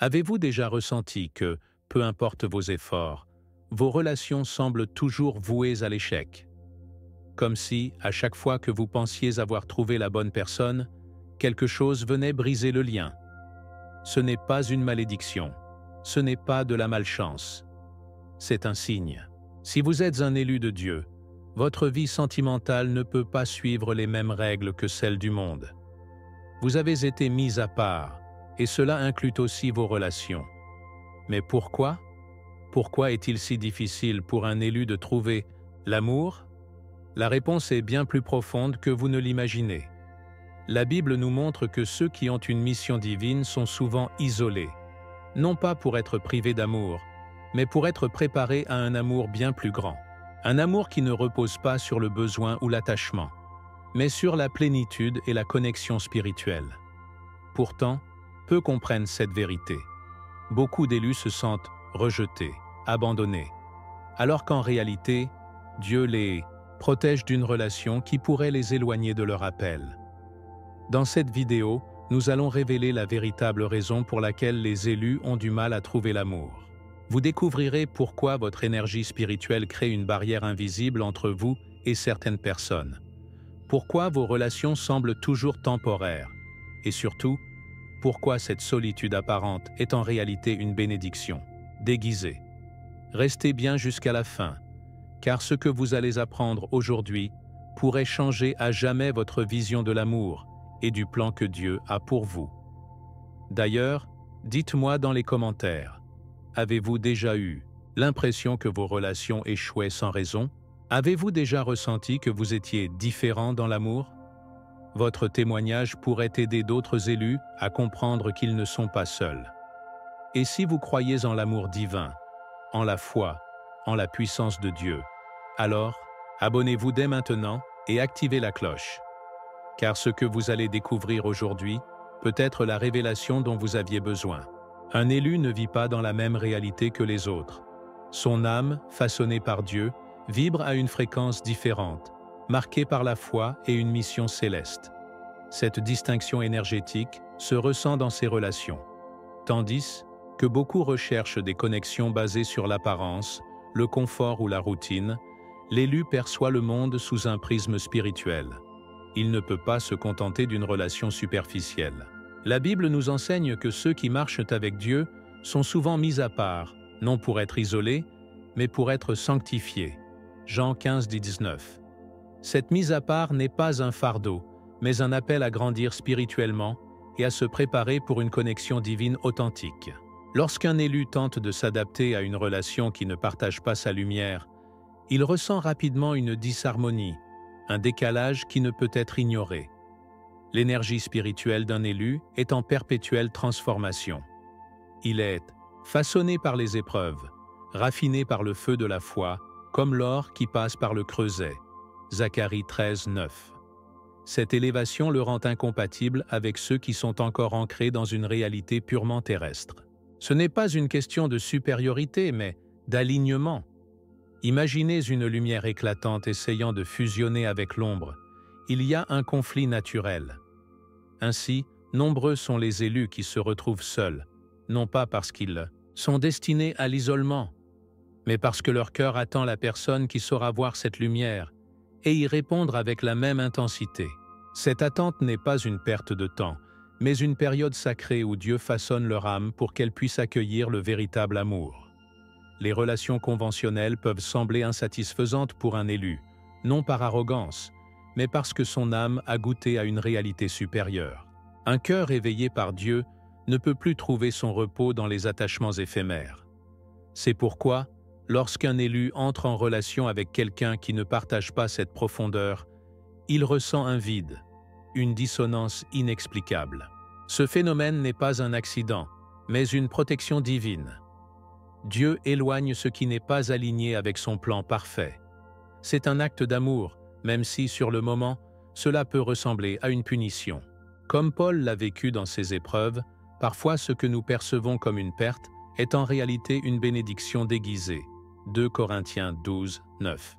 Avez-vous déjà ressenti que, peu importe vos efforts, vos relations semblent toujours vouées à l'échec? Comme si, à chaque fois que vous pensiez avoir trouvé la bonne personne, quelque chose venait briser le lien. Ce n'est pas une malédiction, ce n'est pas de la malchance. C'est un signe. Si vous êtes un élu de Dieu, votre vie sentimentale ne peut pas suivre les mêmes règles que celles du monde. Vous avez été mis à part, et cela inclut aussi vos relations. Mais pourquoi? Pourquoi est-il si difficile pour un élu de trouver l'amour? La réponse est bien plus profonde que vous ne l'imaginez. La Bible nous montre que ceux qui ont une mission divine sont souvent isolés, non pas pour être privés d'amour, mais pour être préparés à un amour bien plus grand. Un amour qui ne repose pas sur le besoin ou l'attachement, mais sur la plénitude et la connexion spirituelle. Pourtant, peu comprennent cette vérité. Beaucoup d'élus se sentent rejetés, abandonnés, alors qu'en réalité, Dieu les protège d'une relation qui pourrait les éloigner de leur appel. Dans cette vidéo, nous allons révéler la véritable raison pour laquelle les élus ont du mal à trouver l'amour. Vous découvrirez pourquoi votre énergie spirituelle crée une barrière invisible entre vous et certaines personnes. Pourquoi vos relations semblent toujours temporaires. Et surtout, pourquoi cette solitude apparente est en réalité une bénédiction, déguisée. Restez bien jusqu'à la fin, car ce que vous allez apprendre aujourd'hui pourrait changer à jamais votre vision de l'amour et du plan que Dieu a pour vous. D'ailleurs, dites-moi dans les commentaires, avez-vous déjà eu l'impression que vos relations échouaient sans raison? Avez-vous déjà ressenti que vous étiez différent dans l'amour? Votre témoignage pourrait aider d'autres élus à comprendre qu'ils ne sont pas seuls. Et si vous croyez en l'amour divin, en la foi, en la puissance de Dieu, alors abonnez-vous dès maintenant et activez la cloche. Car ce que vous allez découvrir aujourd'hui peut être la révélation dont vous aviez besoin. Un élu ne vit pas dans la même réalité que les autres. Son âme, façonnée par Dieu, vibre à une fréquence différente, marquée par la foi et une mission céleste. Cette distinction énergétique se ressent dans ses relations. Tandis que beaucoup recherchent des connexions basées sur l'apparence, le confort ou la routine, l'élu perçoit le monde sous un prisme spirituel. Il ne peut pas se contenter d'une relation superficielle. La Bible nous enseigne que ceux qui marchent avec Dieu sont souvent mis à part, non pour être isolés, mais pour être sanctifiés. Jean 15, 19. Cette mise à part n'est pas un fardeau, mais un appel à grandir spirituellement et à se préparer pour une connexion divine authentique. Lorsqu'un élu tente de s'adapter à une relation qui ne partage pas sa lumière, il ressent rapidement une disharmonie, un décalage qui ne peut être ignoré. L'énergie spirituelle d'un élu est en perpétuelle transformation. Il est façonné par les épreuves, raffiné par le feu de la foi, comme l'or qui passe par le creuset. Zacharie 13, 9. Cette élévation le rend incompatible avec ceux qui sont encore ancrés dans une réalité purement terrestre. Ce n'est pas une question de supériorité, mais d'alignement. Imaginez une lumière éclatante essayant de fusionner avec l'ombre. Il y a un conflit naturel. Ainsi, nombreux sont les élus qui se retrouvent seuls, non pas parce qu'ils sont destinés à l'isolement, mais parce que leur cœur attend la personne qui saura voir cette lumière et y répondre avec la même intensité. Cette attente n'est pas une perte de temps, mais une période sacrée où Dieu façonne leur âme pour qu'elle puisse accueillir le véritable amour. Les relations conventionnelles peuvent sembler insatisfaisantes pour un élu, non par arrogance, mais parce que son âme a goûté à une réalité supérieure. Un cœur éveillé par Dieu ne peut plus trouver son repos dans les attachements éphémères. C'est pourquoi, lorsqu'un élu entre en relation avec quelqu'un qui ne partage pas cette profondeur, il ressent un vide, une dissonance inexplicable. Ce phénomène n'est pas un accident, mais une protection divine. Dieu éloigne ce qui n'est pas aligné avec son plan parfait. C'est un acte d'amour, même si, sur le moment, cela peut ressembler à une punition. Comme Paul l'a vécu dans ses épreuves, parfois ce que nous percevons comme une perte est en réalité une bénédiction déguisée. 2 Corinthiens 12, 9.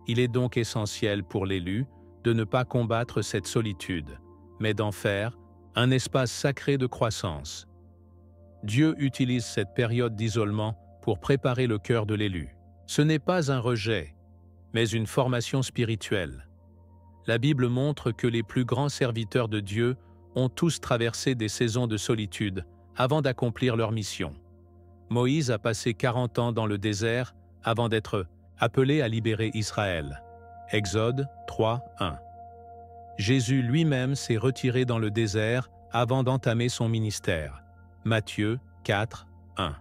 Il est donc essentiel pour l'élu de ne pas combattre cette solitude, mais d'en faire un espace sacré de croissance. Dieu utilise cette période d'isolement pour préparer le cœur de l'élu. Ce n'est pas un rejet, mais une formation spirituelle. La Bible montre que les plus grands serviteurs de Dieu ont tous traversé des saisons de solitude avant d'accomplir leur mission. Moïse a passé 40 ans dans le désert avant d'être appelé à libérer Israël. Exode 3, 1. Jésus lui-même s'est retiré dans le désert avant d'entamer son ministère. Matthieu 4, 1.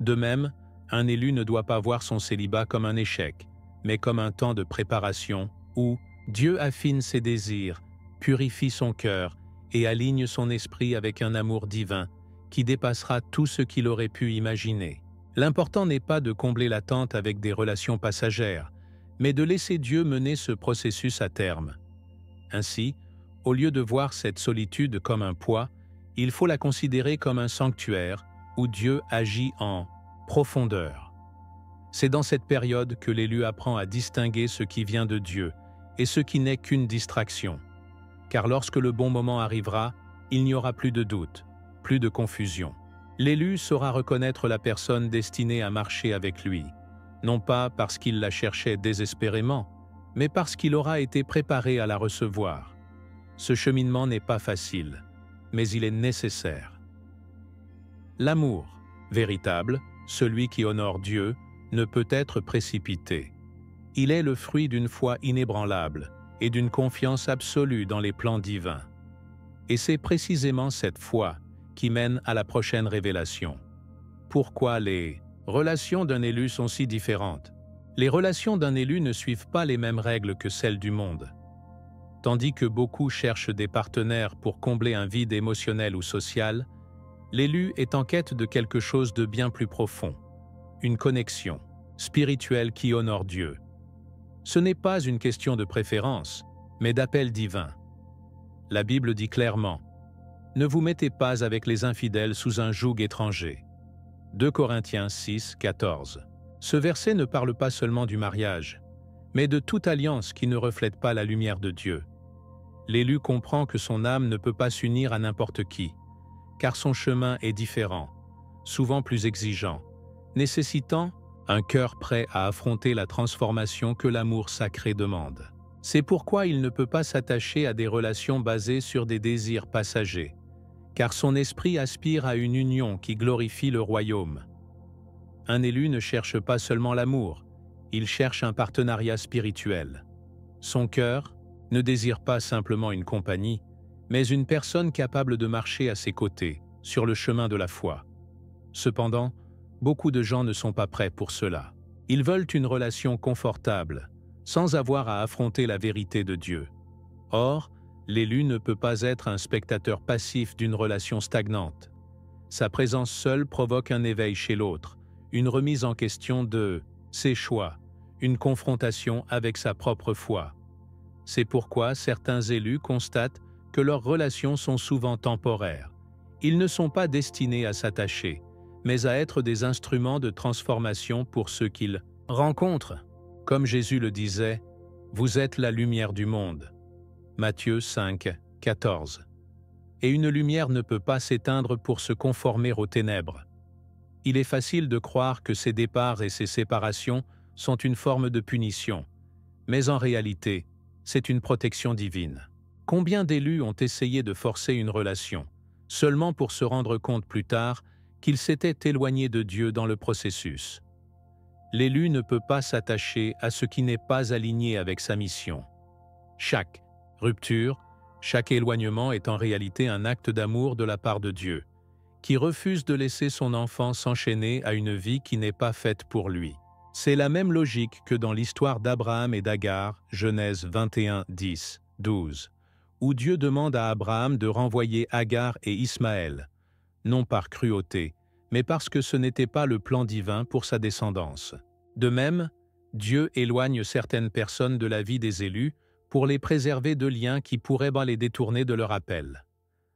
De même, un élu ne doit pas voir son célibat comme un échec, mais comme un temps de préparation où Dieu affine ses désirs, purifie son cœur et aligne son esprit avec un amour divin qui dépassera tout ce qu'il aurait pu imaginer. L'important n'est pas de combler l'attente avec des relations passagères, mais de laisser Dieu mener ce processus à terme. Ainsi, au lieu de voir cette solitude comme un poids, il faut la considérer comme un sanctuaire où Dieu agit en profondeur. C'est dans cette période que l'élu apprend à distinguer ce qui vient de Dieu et ce qui n'est qu'une distraction. Car lorsque le bon moment arrivera, il n'y aura plus de doute, plus de confusion. L'élu saura reconnaître la personne destinée à marcher avec lui, non pas parce qu'il la cherchait désespérément, mais parce qu'il aura été préparé à la recevoir. Ce cheminement n'est pas facile, mais il est nécessaire. L'amour, véritable, celui qui honore Dieu, ne peut être précipité. Il est le fruit d'une foi inébranlable et d'une confiance absolue dans les plans divins. Et c'est précisément cette foi qui mène à la prochaine révélation. Pourquoi les relations d'un élu sont si différentes? Les relations d'un élu ne suivent pas les mêmes règles que celles du monde. Tandis que beaucoup cherchent des partenaires pour combler un vide émotionnel ou social, l'élu est en quête de quelque chose de bien plus profond, une connexion spirituelle qui honore Dieu. Ce n'est pas une question de préférence, mais d'appel divin. La Bible dit clairement « Ne vous mettez pas avec les infidèles sous un joug étranger ». 2 Corinthiens 6, 14. Ce verset ne parle pas seulement du mariage, mais de toute alliance qui ne reflète pas la lumière de Dieu. L'élu comprend que son âme ne peut pas s'unir à n'importe qui, car son chemin est différent, souvent plus exigeant, nécessitant un cœur prêt à affronter la transformation que l'amour sacré demande. C'est pourquoi il ne peut pas s'attacher à des relations basées sur des désirs passagers, car son esprit aspire à une union qui glorifie le royaume. Un élu ne cherche pas seulement l'amour, il cherche un partenariat spirituel. Son cœur ne désire pas simplement une compagnie, mais une personne capable de marcher à ses côtés, sur le chemin de la foi. Cependant, beaucoup de gens ne sont pas prêts pour cela. Ils veulent une relation confortable, sans avoir à affronter la vérité de Dieu. Or, l'élu ne peut pas être un spectateur passif d'une relation stagnante. Sa présence seule provoque un éveil chez l'autre, une remise en question de ses choix, une confrontation avec sa propre foi. C'est pourquoi certains élus constatent que leurs relations sont souvent temporaires. Ils ne sont pas destinés à s'attacher, mais à être des instruments de transformation pour ceux qu'ils rencontrent. Comme Jésus le disait, « Vous êtes la lumière du monde ». Matthieu 5, 14. Et une lumière ne peut pas s'éteindre pour se conformer aux ténèbres. Il est facile de croire que ces départs et ces séparations sont une forme de punition, mais en réalité, c'est une protection divine. Combien d'élus ont essayé de forcer une relation, seulement pour se rendre compte plus tard qu'ils s'étaient éloignés de Dieu dans le processus? L'élu ne peut pas s'attacher à ce qui n'est pas aligné avec sa mission. Chaque rupture, chaque éloignement est en réalité un acte d'amour de la part de Dieu, qui refuse de laisser son enfant s'enchaîner à une vie qui n'est pas faite pour lui. C'est la même logique que dans l'histoire d'Abraham et d'Agar, Genèse 21, 10, 12, où Dieu demande à Abraham de renvoyer Agar et Ismaël, non par cruauté, mais parce que ce n'était pas le plan divin pour sa descendance. De même, Dieu éloigne certaines personnes de la vie des élus pour les préserver de liens qui pourraient les détourner de leur appel.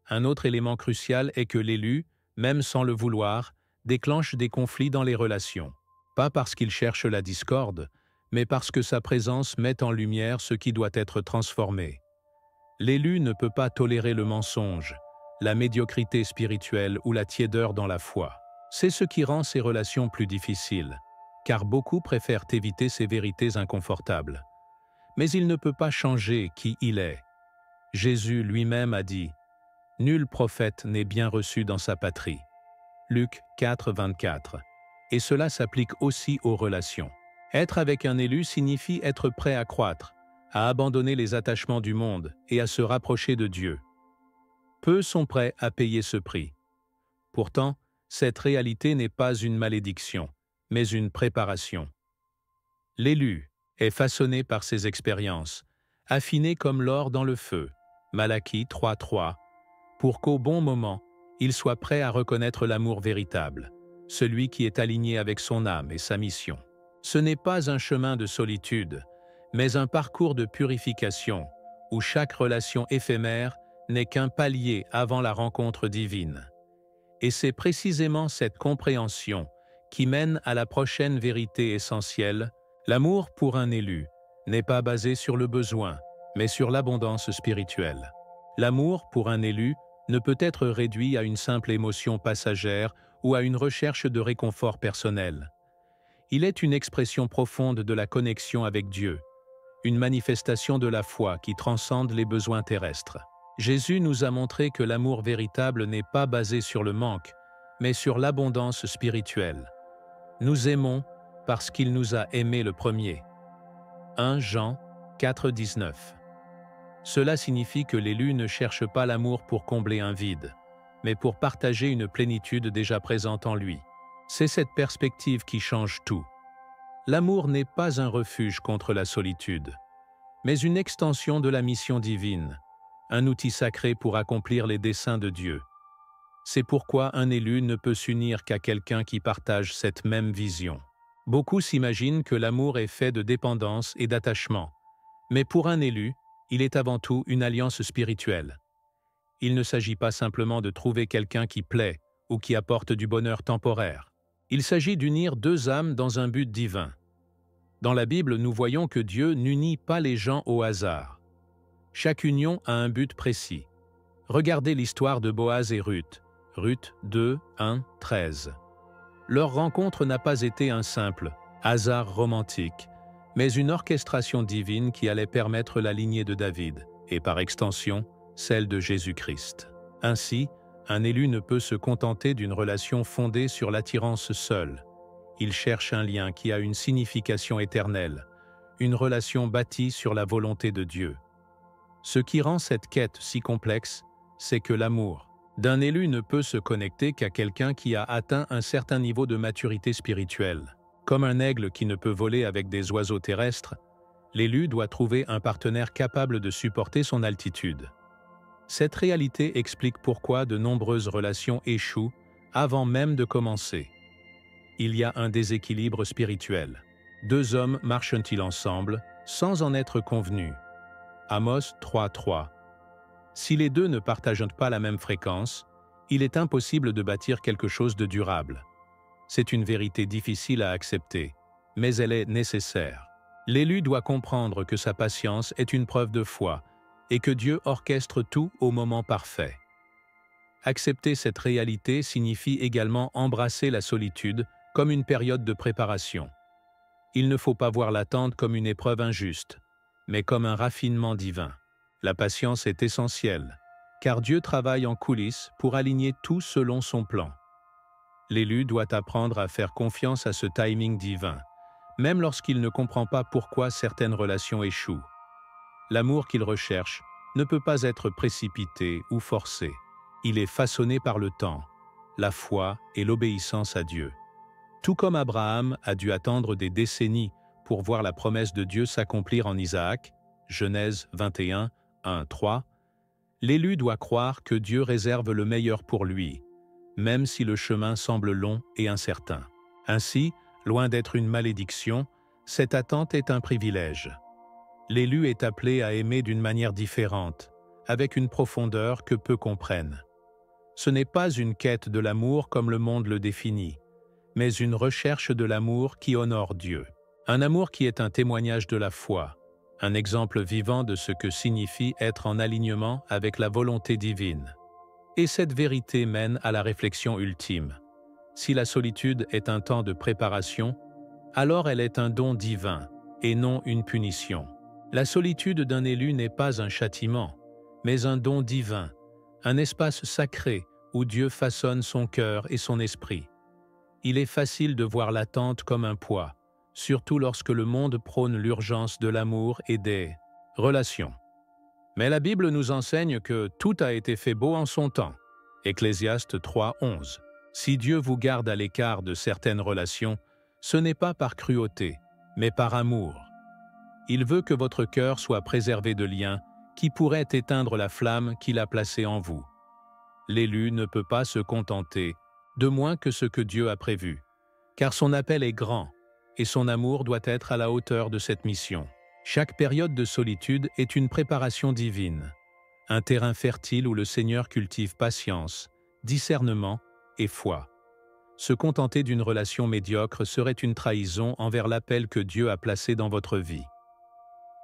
Un autre élément crucial est que l'élu, même sans le vouloir, déclenche des conflits dans les relations. Pas parce qu'il cherche la discorde, mais parce que sa présence met en lumière ce qui doit être transformé. L'élu ne peut pas tolérer le mensonge, la médiocrité spirituelle ou la tiédeur dans la foi. C'est ce qui rend ces relations plus difficiles, car beaucoup préfèrent éviter ces vérités inconfortables. Mais il ne peut pas changer qui il est. Jésus lui-même a dit « Nul prophète n'est bien reçu dans sa patrie ». Luc 4, 24. Et cela s'applique aussi aux relations. Être avec un élu signifie être prêt à croître, à abandonner les attachements du monde et à se rapprocher de Dieu. Peu sont prêts à payer ce prix. Pourtant, cette réalité n'est pas une malédiction, mais une préparation. L'élu est façonné par ses expériences, affiné comme l'or dans le feu, Malachie 3.3, pour qu'au bon moment, il soit prêt à reconnaître l'amour véritable, celui qui est aligné avec son âme et sa mission. Ce n'est pas un chemin de solitude, mais un parcours de purification, où chaque relation éphémère n'est qu'un palier avant la rencontre divine. Et c'est précisément cette compréhension qui mène à la prochaine vérité essentielle. L'amour pour un élu n'est pas basé sur le besoin, mais sur l'abondance spirituelle. L'amour pour un élu ne peut être réduit à une simple émotion passagère ou à une recherche de réconfort personnel. Il est une expression profonde de la connexion avec Dieu, une manifestation de la foi qui transcende les besoins terrestres. Jésus nous a montré que l'amour véritable n'est pas basé sur le manque, mais sur l'abondance spirituelle. Nous aimons parce qu'il nous a aimés le premier. 1 Jean 4, 19. Cela signifie que l'élu ne cherche pas l'amour pour combler un vide, mais pour partager une plénitude déjà présente en lui. C'est cette perspective qui change tout. L'amour n'est pas un refuge contre la solitude, mais une extension de la mission divine, un outil sacré pour accomplir les desseins de Dieu. C'est pourquoi un élu ne peut s'unir qu'à quelqu'un qui partage cette même vision. Beaucoup s'imaginent que l'amour est fait de dépendance et d'attachement, mais pour un élu, il est avant tout une alliance spirituelle. Il ne s'agit pas simplement de trouver quelqu'un qui plaît ou qui apporte du bonheur temporaire. Il s'agit d'unir deux âmes dans un but divin. Dans la Bible, nous voyons que Dieu n'unit pas les gens au hasard. Chaque union a un but précis. Regardez l'histoire de Boaz et Ruth. Ruth 2, 1, 13. Leur rencontre n'a pas été un simple hasard romantique, mais une orchestration divine qui allait permettre la lignée de David, et par extension, celle de Jésus-Christ. Ainsi, un élu ne peut se contenter d'une relation fondée sur l'attirance seule. Il cherche un lien qui a une signification éternelle, une relation bâtie sur la volonté de Dieu. Ce qui rend cette quête si complexe, c'est que l'amour d'un élu ne peut se connecter qu'à quelqu'un qui a atteint un certain niveau de maturité spirituelle. Comme un aigle qui ne peut voler avec des oiseaux terrestres, l'élu doit trouver un partenaire capable de supporter son altitude. Cette réalité explique pourquoi de nombreuses relations échouent avant même de commencer. Il y a un déséquilibre spirituel. Deux hommes marchent-ils ensemble sans en être convenus? Amos 3.3. Si les deux ne partagent pas la même fréquence, il est impossible de bâtir quelque chose de durable. C'est une vérité difficile à accepter, mais elle est nécessaire. L'élu doit comprendre que sa patience est une preuve de foi et que Dieu orchestre tout au moment parfait. Accepter cette réalité signifie également embrasser la solitude comme une période de préparation. Il ne faut pas voir l'attente comme une épreuve injuste, mais comme un raffinement divin. La patience est essentielle, car Dieu travaille en coulisses pour aligner tout selon son plan. L'élu doit apprendre à faire confiance à ce timing divin, même lorsqu'il ne comprend pas pourquoi certaines relations échouent. L'amour qu'il recherche ne peut pas être précipité ou forcé. Il est façonné par le temps, la foi et l'obéissance à Dieu. Tout comme Abraham a dû attendre des décennies pour voir la promesse de Dieu s'accomplir en Isaac, Genèse 21, 1, 3, l'élu doit croire que Dieu réserve le meilleur pour lui, même si le chemin semble long et incertain. Ainsi, loin d'être une malédiction, cette attente est un privilège. L'élu est appelé à aimer d'une manière différente, avec une profondeur que peu comprennent. Ce n'est pas une quête de l'amour comme le monde le définit, mais une recherche de l'amour qui honore Dieu. Un amour qui est un témoignage de la foi, un exemple vivant de ce que signifie être en alignement avec la volonté divine. Et cette vérité mène à la réflexion ultime. Si la solitude est un temps de préparation, alors elle est un don divin et non une punition. La solitude d'un élu n'est pas un châtiment, mais un don divin, un espace sacré où Dieu façonne son cœur et son esprit. Il est facile de voir l'attente comme un poids, surtout lorsque le monde prône l'urgence de l'amour et des relations. Mais la Bible nous enseigne que tout a été fait beau en son temps. Ecclésiaste 3:11. Si Dieu vous garde à l'écart de certaines relations, ce n'est pas par cruauté, mais par amour. Il veut que votre cœur soit préservé de liens qui pourraient éteindre la flamme qu'il a placée en vous. L'élu ne peut pas se contenter de moins que ce que Dieu a prévu, car son appel est grand et son amour doit être à la hauteur de cette mission. Chaque période de solitude est une préparation divine, un terrain fertile où le Seigneur cultive patience, discernement et foi. Se contenter d'une relation médiocre serait une trahison envers l'appel que Dieu a placé dans votre vie.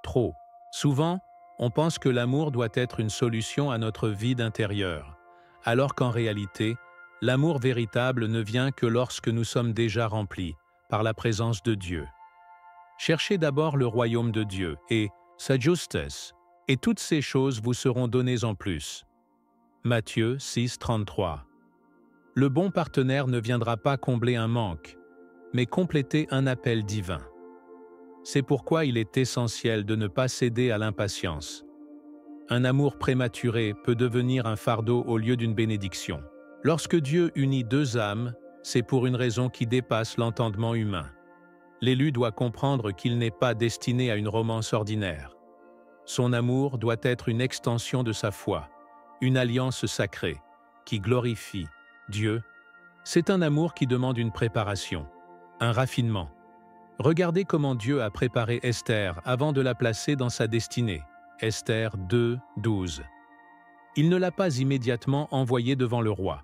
Trop souvent, on pense que l'amour doit être une solution à notre vide intérieur, alors qu'en réalité, l'amour véritable ne vient que lorsque nous sommes déjà remplis par la présence de Dieu. Cherchez d'abord le royaume de Dieu et sa justice, et toutes ces choses vous seront données en plus. Matthieu 6:33. Le bon partenaire ne viendra pas combler un manque, mais compléter un appel divin. C'est pourquoi il est essentiel de ne pas céder à l'impatience. Un amour prématuré peut devenir un fardeau au lieu d'une bénédiction. Lorsque Dieu unit deux âmes, c'est pour une raison qui dépasse l'entendement humain. L'élu doit comprendre qu'il n'est pas destiné à une romance ordinaire. Son amour doit être une extension de sa foi, une alliance sacrée, qui glorifie Dieu. C'est un amour qui demande une préparation, un raffinement. Regardez comment Dieu a préparé Esther avant de la placer dans sa destinée. Esther 2:12. Il ne l'a pas immédiatement envoyée devant le roi.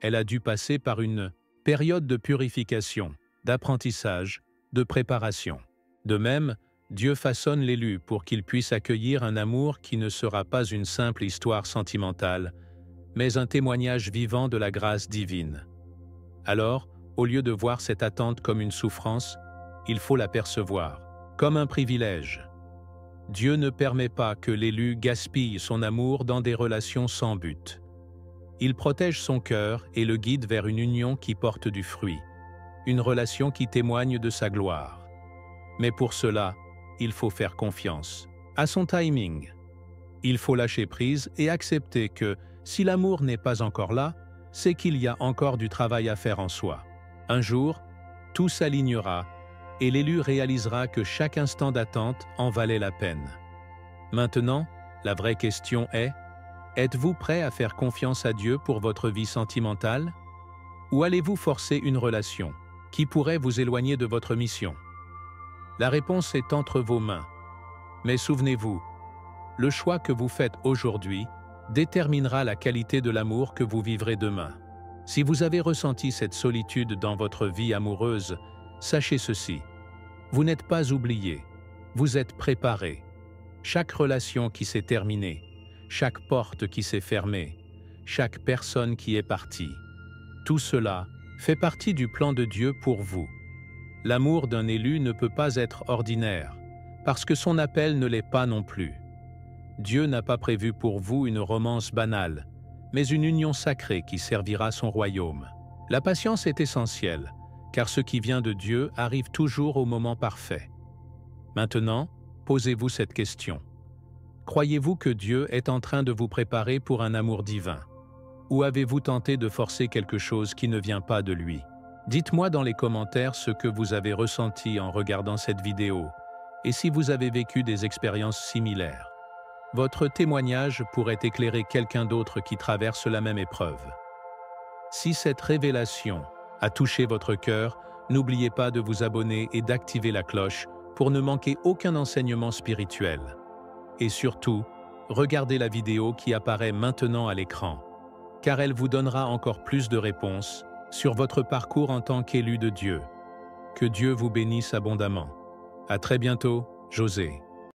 Elle a dû passer par une période de purification, d'apprentissage, de préparation. De même, Dieu façonne l'élu pour qu'il puisse accueillir un amour qui ne sera pas une simple histoire sentimentale, mais un témoignage vivant de la grâce divine. Alors, au lieu de voir cette attente comme une souffrance, il faut la percevoir comme un privilège. Dieu ne permet pas que l'élu gaspille son amour dans des relations sans but. Il protège son cœur et le guide vers une union qui porte du fruit, une relation qui témoigne de sa gloire. Mais pour cela, il faut faire confiance à son timing. Il faut lâcher prise et accepter que, si l'amour n'est pas encore là, c'est qu'il y a encore du travail à faire en soi. Un jour, tout s'alignera et l'élu réalisera que chaque instant d'attente en valait la peine. Maintenant, la vraie question est, êtes-vous prêt à faire confiance à Dieu pour votre vie sentimentale? Ou allez-vous forcer une relation qui pourrait vous éloigner de votre mission? La réponse est entre vos mains. Mais souvenez-vous, le choix que vous faites aujourd'hui déterminera la qualité de l'amour que vous vivrez demain. Si vous avez ressenti cette solitude dans votre vie amoureuse, sachez ceci, vous n'êtes pas oublié, vous êtes préparé. Chaque relation qui s'est terminée, chaque porte qui s'est fermée, chaque personne qui est partie, tout cela fait partie du plan de Dieu pour vous. L'amour d'un élu ne peut pas être ordinaire, parce que son appel ne l'est pas non plus. Dieu n'a pas prévu pour vous une romance banale, mais une union sacrée qui servira son royaume. La patience est essentielle, car ce qui vient de Dieu arrive toujours au moment parfait. Maintenant, posez-vous cette question. Croyez-vous que Dieu est en train de vous préparer pour un amour divin? Ou avez-vous tenté de forcer quelque chose qui ne vient pas de lui? Dites-moi dans les commentaires ce que vous avez ressenti en regardant cette vidéo et si vous avez vécu des expériences similaires. Votre témoignage pourrait éclairer quelqu'un d'autre qui traverse la même épreuve. Si cette révélation a touché votre cœur, n'oubliez pas de vous abonner et d'activer la cloche pour ne manquer aucun enseignement spirituel. Et surtout, regardez la vidéo qui apparaît maintenant à l'écran, car elle vous donnera encore plus de réponses sur votre parcours en tant qu'élu de Dieu. Que Dieu vous bénisse abondamment. À très bientôt, José.